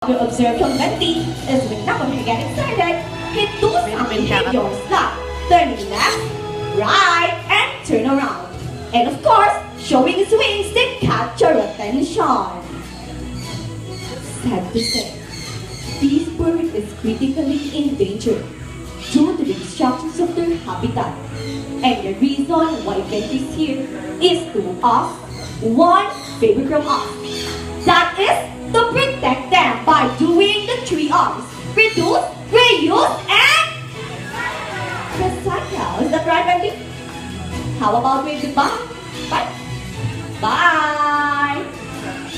You observe from Venti is whenever you get excited, hit do something with your slot. Turning left, right, and turn around. And of course, showing his wings to catch your attention. Sad to say, this bird is critically endangered due to the destructions of their habitat. And the reason why Venti is here is to ask one favor from us. That is to protect them by doing the 3 R's. Reduce, reuse, and recycle. Is that right, Venti? How about with goodbye? Bye. Bye.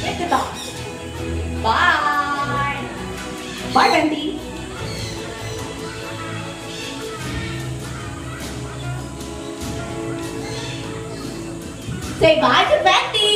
With goodbye. Bye. Bye, Venti. Say bye to Venti.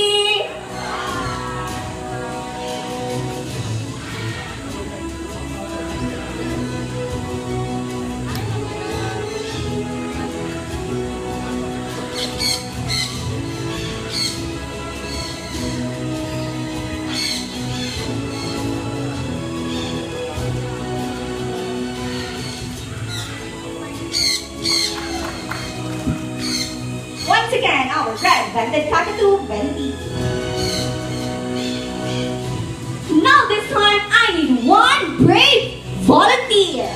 Once again, our red-banded cockatoo, Venti. Now this time, I need one brave volunteer.